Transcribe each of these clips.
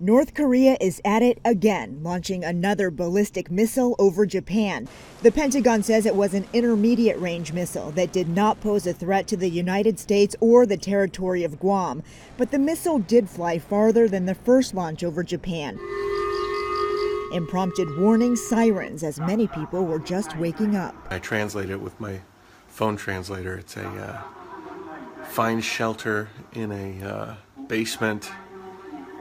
North Korea is at it again, launching another ballistic missile over Japan. The Pentagon says it was an intermediate-range missile that did not pose a threat to the United States or the territory of Guam. But the missile did fly farther than the first launch over Japan and prompted warning sirens as many people were just waking up. I translate it with my phone translator. It's a find shelter in a basement.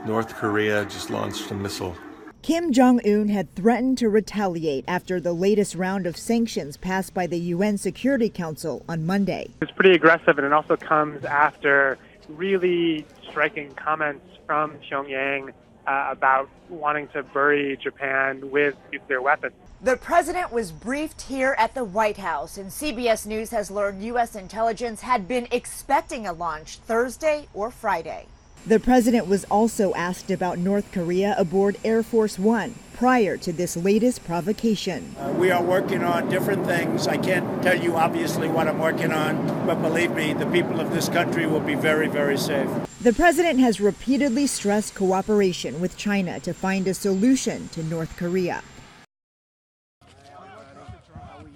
North Korea just launched a missile. Kim Jong-un had threatened to retaliate after the latest round of sanctions passed by the UN Security Council on Monday. It's pretty aggressive, and it also comes after really striking comments from Pyongyang about wanting to bury Japan with nuclear weapons. The president was briefed here at the White House, and CBS News has learned U.S. intelligence had been expecting a launch Thursday or Friday. The president was also asked about North Korea aboard Air Force One prior to this latest provocation. We are working on different things. I can't tell you obviously what I'm working on, but believe me, the people of this country will be very, very safe. The president has repeatedly stressed cooperation with China to find a solution to North Korea.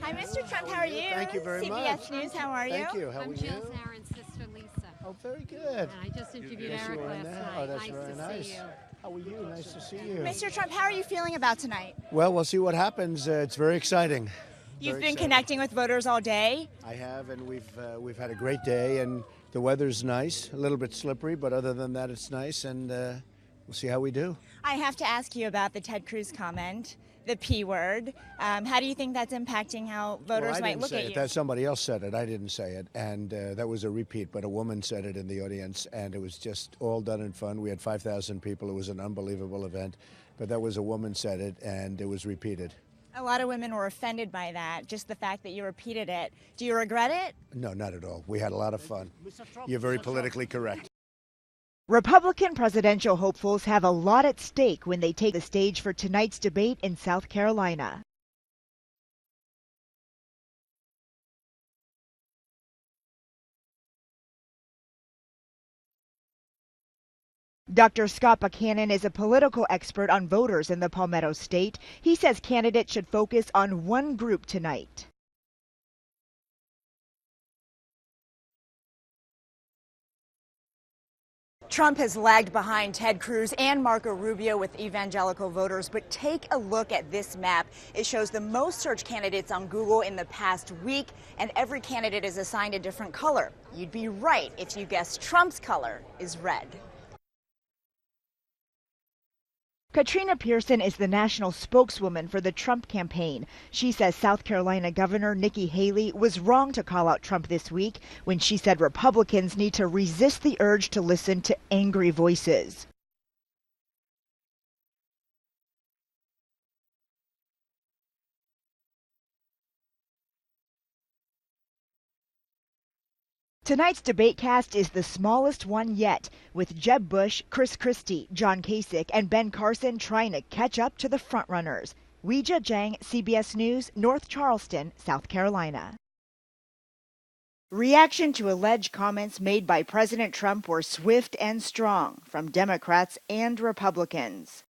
Hi, Mr. Trump. How are you? Thank you very much. CBS News. How are you? Thank you. How are I'm you? Jill Zarin's sister, Lisa. Oh, very good. And I just interviewed Eric last night. Oh, that's nice very to nice. see you. How are you? Nice to see you. Mr. Trump, how are you feeling about tonight? Well, we'll see what happens. It's very exciting. You've Very been exciting. connecting with voters all day. I have, and we've had a great day, and the weather's nice. A little bit slippery, but other than that, it's nice, and we'll see how we do. I have to ask you about the Ted Cruz comment, the P word. How do you think that's impacting how voters Well, I might didn't look say at it. you? That somebody else said it. I didn't say it, and that was a repeat. But a woman said it in the audience, and it was just all done in fun. We had 5,000 people. It was an unbelievable event, but that was a woman said it, and it was repeated. A lot of women were offended by that, just the fact that you repeated it. Do you regret it? No, not at all. We had a lot of fun. You're very politically correct. Republican presidential hopefuls have a lot at stake when they take the stage for tonight's debate in South Carolina. Dr. Scott Buchanan is a political expert on voters in the Palmetto State. He says candidates should focus on one group tonight. Trump has lagged behind Ted Cruz and Marco Rubio with evangelical voters, but take a look at this map. It shows the most searched candidates on Google in the past week, and every candidate is assigned a different color. You'd be right if you guessed Trump's color is red. Katrina Pearson is the national spokeswoman for the Trump campaign. She says South Carolina Governor Nikki Haley was wrong to call out Trump this week when she said Republicans need to resist the urge to listen to angry voices. Tonight's debatecast is the smallest one yet, with Jeb Bush, Chris Christie, John Kasich, and Ben Carson trying to catch up to the frontrunners. Weijia Jiang, CBS News, North Charleston, South Carolina. Reaction to alleged comments made by President Trump were swift and strong from Democrats and Republicans.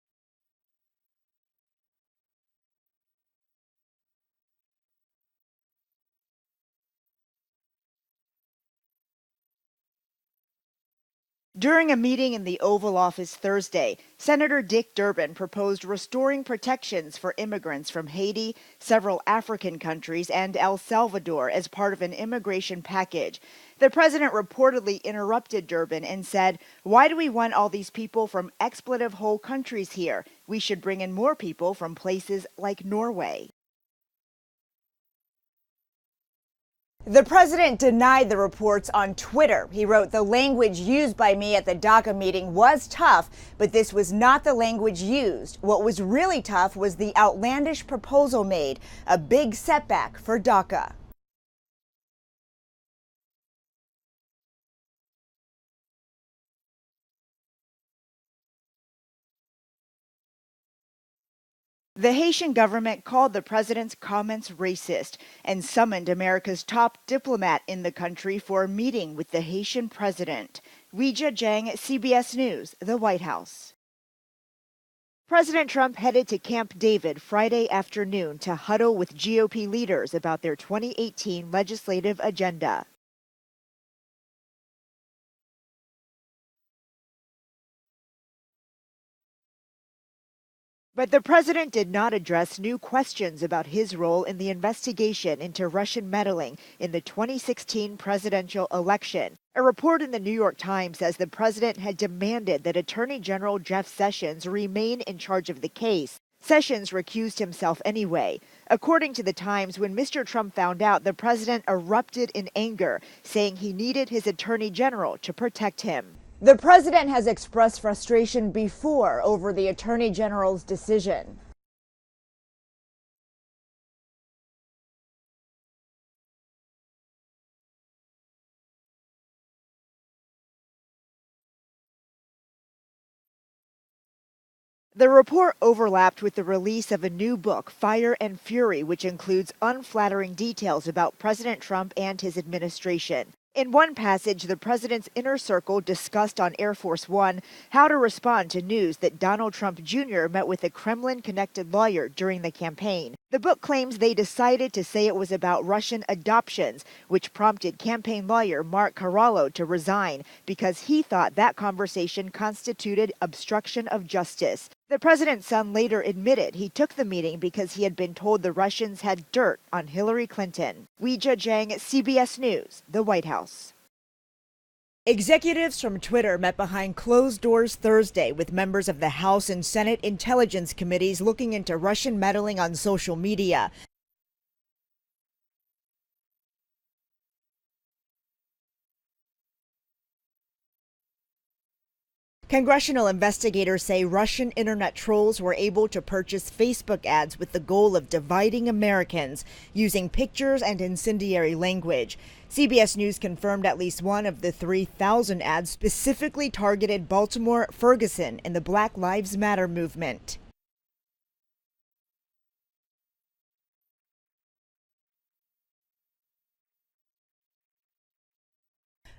During a meeting in the Oval Office Thursday, Senator Dick Durbin proposed restoring protections for immigrants from Haiti, several African countries, and El Salvador as part of an immigration package. The president reportedly interrupted Durbin and said, "Why do we want all these people from expletive-hole countries here? We should bring in more people from places like Norway." The president denied the reports on Twitter. He wrote, "The language used by me at the DACA meeting was tough, but this was not the language used. What was really tough was the outlandish proposal made, a big setback for DACA." The Haitian government called the president's comments racist and summoned America's top diplomat in the country for a meeting with the Haitian president. Weijia Jiang, CBS News, the White House. President Trump headed to Camp David Friday afternoon to huddle with GOP leaders about their 2018 legislative agenda. But the president did not address new questions about his role in the investigation into Russian meddling in the 2016 presidential election. A report in the New York Times says the president had demanded that Attorney General Jeff Sessions remain in charge of the case. Sessions recused himself anyway. According to the Times, when Mr. Trump found out, the president erupted in anger, saying he needed his attorney general to protect him. The president has expressed frustration before over the attorney general's decision. The report overlapped with the release of a new book, Fire and Fury, which includes unflattering details about President Trump and his administration. In one passage, the president's inner circle discussed on Air Force One how to respond to news that Donald Trump Jr. met with a Kremlin-connected lawyer during the campaign. The book claims they decided to say it was about Russian adoptions, which prompted campaign lawyer Mark Carallo to resign because he thought that conversation constituted obstruction of justice. The president's son later admitted he took the meeting because he had been told the Russians had dirt on Hillary Clinton. Weijia Jiang, CBS News, the White House. Executives from Twitter met behind closed doors Thursday with members of the House and Senate Intelligence Committees looking into Russian meddling on social media. Congressional investigators say Russian internet trolls were able to purchase Facebook ads with the goal of dividing Americans using pictures and incendiary language. CBS News confirmed at least one of the 3,000 ads specifically targeted Baltimore Ferguson and the Black Lives Matter movement.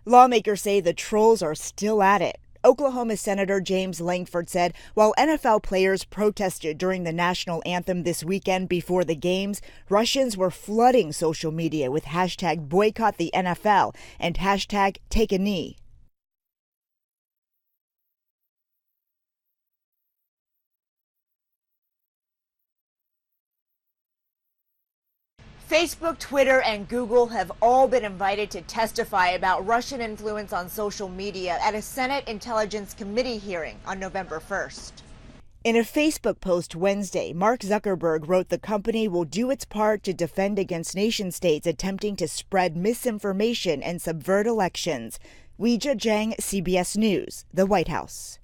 Lawmakers say the trolls are still at it. Oklahoma Senator James Langford said while NFL players protested during the national anthem this weekend before the games, Russians were flooding social media with hashtag boycott the NFL and hashtag take a knee. Facebook, Twitter, and Google have all been invited to testify about Russian influence on social media at a Senate Intelligence Committee hearing on November 1st. In a Facebook post Wednesday, Mark Zuckerberg wrote the company will do its part to defend against nation-states attempting to spread misinformation and subvert elections. Weijia Jiang, CBS News, the White House.